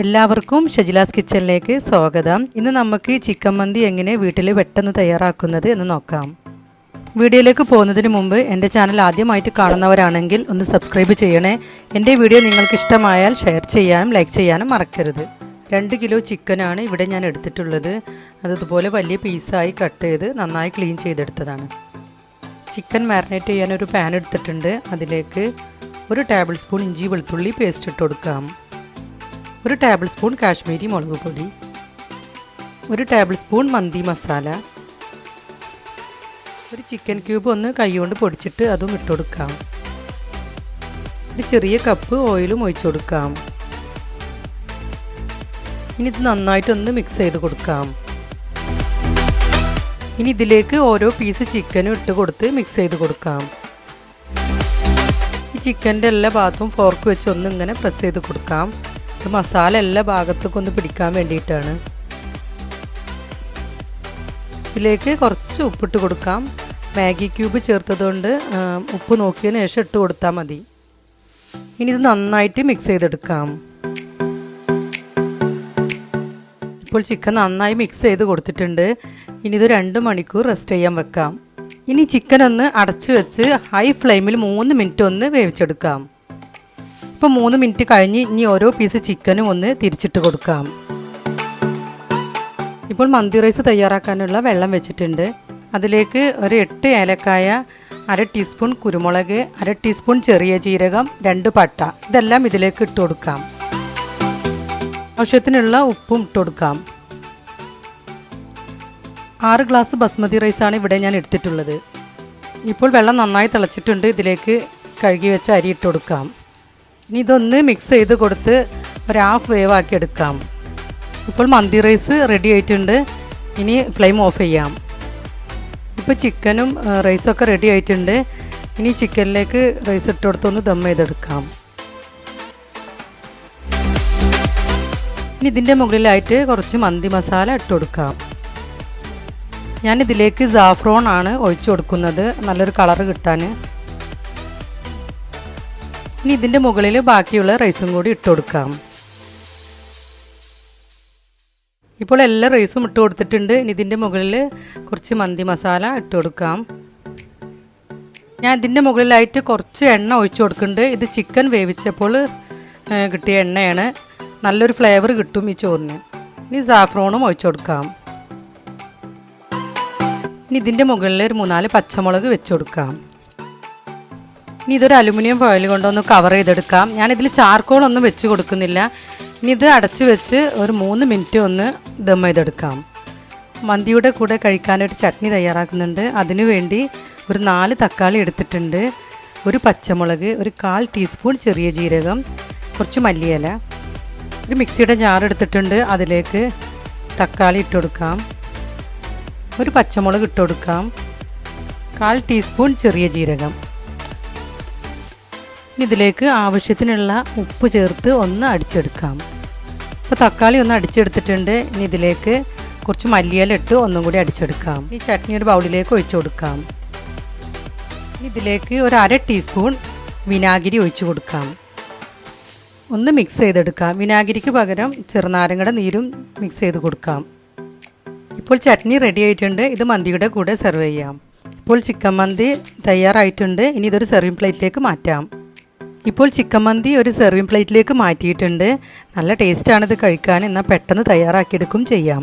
എല്ലാവർക്കും ഷജിലാസ് കിച്ചണിലേക്ക് സ്വാഗതം. ഇന്ന് നമുക്ക് ചിക്കൻ മന്തി എങ്ങനെ വീട്ടിൽ പെട്ടെന്ന് തയ്യാറാക്കുന്നത് എന്ന് നോക്കാം. വീഡിയോയിലേക്ക് പോകുന്നതിന് മുമ്പ് എൻ്റെ ചാനൽ ആദ്യമായിട്ട് കാണുന്നവരാണെങ്കിൽ ഒന്ന് സബ്സ്ക്രൈബ് ചെയ്യണേ. എൻ്റെ വീഡിയോ നിങ്ങൾക്ക് ഇഷ്ടമായാൽ ഷെയർ ചെയ്യാനും ലൈക്ക് ചെയ്യാനും മറക്കരുത്. 2 കിലോ ചിക്കനാണ് ഇവിടെ ഞാൻ എടുത്തിട്ടുള്ളത്. അതുപോലെ വലിയ പീസായി കട്ട് ചെയ്ത് നന്നായി ക്ലീൻ ചെയ്തെടുത്തതാണ്. ചിക്കൻ മാരിനേറ്റ് ചെയ്യാൻ ഒരു പാൻ എടുത്തിട്ടുണ്ട്. അതിലേക്ക് 1 ടേബിൾ സ്പൂൺ ഇഞ്ചി വെളുത്തുള്ളി പേസ്റ്റ് ഇട്ട് കൊടുക്കാം. 1 ടേബിൾ സ്പൂൺ കാശ്മീരി മുളക് പൊടി, 1 ടേബിൾ സ്പൂൺ മന്തി മസാല, ഒരു ചിക്കൻ ക്യൂബ് ഒന്ന് കൈകൊണ്ട് പൊടിച്ചിട്ട് അതും ഇട്ട് കൊടുക്കാം. ഒരു ചെറിയ കപ്പ് ഓയിലും ഒഴിച്ചു കൊടുക്കാം. ഇനി ഇത് നന്നായിട്ടൊന്ന് മിക്സ് ചെയ്ത് കൊടുക്കാം. ഇനി ഇതിലേക്ക് ഓരോ പീസ് ചിക്കനും ഇട്ട് കൊടുത്ത് മിക്സ് ചെയ്ത് കൊടുക്കാം. ഈ ചിക്കൻ്റെ എല്ലാ ഭാഗത്തും ഫോർക്ക് വെച്ച് ഒന്ന് ഇങ്ങനെ പ്രസ് ചെയ്ത് കൊടുക്കാം. ഇത് മസാല എല്ലാ ഭാഗത്തേക്കും ഒന്ന് പിടിക്കാൻ വേണ്ടിയിട്ടാണ്. ഇതിലേക്ക് കുറച്ച് ഉപ്പിട്ട് കൊടുക്കാം. മാഗി ക്യൂബ് ചേർത്തതുകൊണ്ട് ഉപ്പ് നോക്കിയതിന് ശേഷം ഇട്ട് കൊടുത്താൽ മതി. ഇനി ഇത് നന്നായിട്ട് മിക്സ് ചെയ്തെടുക്കാം. ഇപ്പോൾ ചിക്കൻ നന്നായി മിക്സ് ചെയ്ത് കൊടുത്തിട്ടുണ്ട്. ഇനി ഇത് 2 മണിക്കൂർ റെസ്റ്റ് ചെയ്യാൻ വെക്കാം. ഇനി ചിക്കൻ ഒന്ന് അടച്ചു വെച്ച് ഹൈ ഫ്ലെയിമിൽ 3 മിനിറ്റ് ഒന്ന് വേവിച്ചെടുക്കാം. ഇപ്പോൾ 3 മിനിറ്റ് കഴിഞ്ഞ് ഇനി ഓരോ പീസ് ചിക്കനും ഒന്ന് തിരിച്ചിട്ട് കൊടുക്കാം. ഇപ്പോൾ മന്തി റൈസ് തയ്യാറാക്കാനുള്ള വെള്ളം വെച്ചിട്ടുണ്ട്. അതിലേക്ക് ഒരു 8 ഏലക്കായ, 1/2 ടീസ്പൂൺ കുരുമുളക്, 1/2 ടീസ്പൂൺ ചെറിയ ജീരകം, 2 പട്ട, ഇതെല്ലാം ഇതിലേക്ക് ഇട്ട് കൊടുക്കാം. ആവശ്യത്തിനുള്ള ഉപ്പും ഇട്ട് കൊടുക്കാം. 6 ഗ്ലാസ് ബസ്മതി റൈസാണ് ഇവിടെ ഞാൻ എടുത്തിട്ടുള്ളത്. ഇപ്പോൾ വെള്ളം നന്നായി തിളച്ചിട്ടുണ്ട്. ഇതിലേക്ക് കഴുകി വെച്ച അരി ഇട്ട് കൊടുക്കാം. ഇനി ഇതൊന്ന് മിക്സ് ചെയ്ത് കൊടുത്ത് ഒരു ഹാഫ് വേവ് ആക്കി എടുക്കാം. ഇപ്പോൾ മന്തി റൈസ് റെഡി ആയിട്ടുണ്ട്. ഇനി ഫ്ലെയിം ഓഫ് ചെയ്യാം. ഇപ്പോൾ ചിക്കനും റൈസൊക്കെ റെഡി ആയിട്ടുണ്ട്. ഇനി ചിക്കനിലേക്ക് റൈസ് ഇട്ട് കൊടുത്തൊന്ന് ദം ചെയ്തെടുക്കാം. ഇനി ഇതിൻ്റെ മുകളിലായിട്ട് കുറച്ച് മന്തി മസാല ഇട്ട് കൊടുക്കാം. ഞാനിതിലേക്ക് സാഫ്രോൺ ആണ് ഒഴിച്ചു കൊടുക്കുന്നത്, നല്ലൊരു കളറ് കിട്ടാൻ. ഇനി ഇതിൻ്റെ മുകളിൽ ബാക്കിയുള്ള റൈസും കൂടി ഇട്ട് കൊടുക്കാം. ഇപ്പോൾ എല്ലാ റൈസും ഇട്ട് കൊടുത്തിട്ടുണ്ട്. ഇനി ഇതിൻ്റെ മുകളിൽ കുറച്ച് മന്തി മസാല ഇട്ട് കൊടുക്കാം. ഞാൻ ഇതിൻ്റെ മുകളിലായിട്ട് കുറച്ച് എണ്ണ ഒഴിച്ചു കൊടുക്കുന്നുണ്ട്. ഇത് ചിക്കൻ വേവിച്ചപ്പോൾ കിട്ടിയ എണ്ണയാണ്. നല്ലൊരു ഫ്ലേവർ കിട്ടും ഈ ചോറിന്. ഇനി സാഫ്രോണും ഒഴിച്ചു കൊടുക്കാം. ഇനി ഇതിൻ്റെ മുകളിൽ ഒരു 3-4 പച്ചമുളക് വെച്ച് കൊടുക്കാം. ഇനി ഇതൊരു അലുമിനിയം ഫോയിൽ കൊണ്ടൊന്ന് കവർ ചെയ്തെടുക്കാം. ഞാനിതിൽ ചാർക്കോളൊന്നും വെച്ച് കൊടുക്കുന്നില്ല. ഇനി ഇത് അടച്ച് വെച്ച് ഒരു 3 മിനിറ്റ് ഒന്ന് ദം ചെയ്തെടുക്കാം. മന്തിയുടെ കൂടെ കഴിക്കാനൊരു ചട്നി തയ്യാറാക്കുന്നുണ്ട്. അതിനു വേണ്ടി ഒരു 4 തക്കാളി എടുത്തിട്ടുണ്ട്, ഒരു പച്ചമുളക്, ഒരു 1/4 ടീസ്പൂൺ ചെറിയ ജീരകം, കുറച്ച് മല്ലിയില, ഒരു മിക്സിയുടെ ജാർ എടുത്തിട്ടുണ്ട്. അതിലേക്ക് തക്കാളി ഇട്ട് കൊടുക്കാം, ഒരു പച്ചമുളക് ഇട്ട് കൊടുക്കാം, 1/4 ടീസ്പൂൺ ചെറിയ ജീരകം. ഇതിലേക്ക് ആവശ്യത്തിനുള്ള ഉപ്പ് ചേർത്ത് ഒന്ന് അടിച്ചെടുക്കാം. ഇപ്പോൾ തക്കാളി ഒന്ന് അടിച്ചെടുത്തിട്ടുണ്ട്. ഇനി ഇതിലേക്ക് കുറച്ച് മല്ലിയില ഇട്ട് ഒന്നും കൂടി അടിച്ചെടുക്കാം. ഈ ചട്നി ഒരു ബൗളിലേക്ക് ഒഴിച്ചു കൊടുക്കാം. ഇനി ഇതിലേക്ക് ഒരു 1/2 ടീസ്പൂൺ വിനാഗിരി ഒഴിച്ചു കൊടുക്കാം. ഒന്ന് മിക്സ് ചെയ്തെടുക്കാം. വിനാഗിരിക്ക് പകരം ചെറുനാരങ്ങയുടെ നീരും മിക്സ് ചെയ്ത് കൊടുക്കാം. ഇപ്പോൾ ചട്നി റെഡി ആയിട്ടുണ്ട്. ഇത് മന്തിയുടെ കൂടെ സെർവ് ചെയ്യാം. ഇപ്പോൾ ചിക്കൻ മന്തി തയ്യാറായിട്ടുണ്ട്. ഇനി ഇതൊരു സെർവിങ് പ്ലേറ്റിലേക്ക് മാറ്റാം. ഇപ്പോൾ ചിക്കൻ മന്തി ഒരു സെർവിങ് പ്ലേറ്റിലേക്ക് മാറ്റിയിട്ടുണ്ട്. നല്ല ടേസ്റ്റാണിത് കഴിക്കാൻ. എന്നാൽ പെട്ടെന്ന് തയ്യാറാക്കിയെടുക്കും ചെയ്യാം.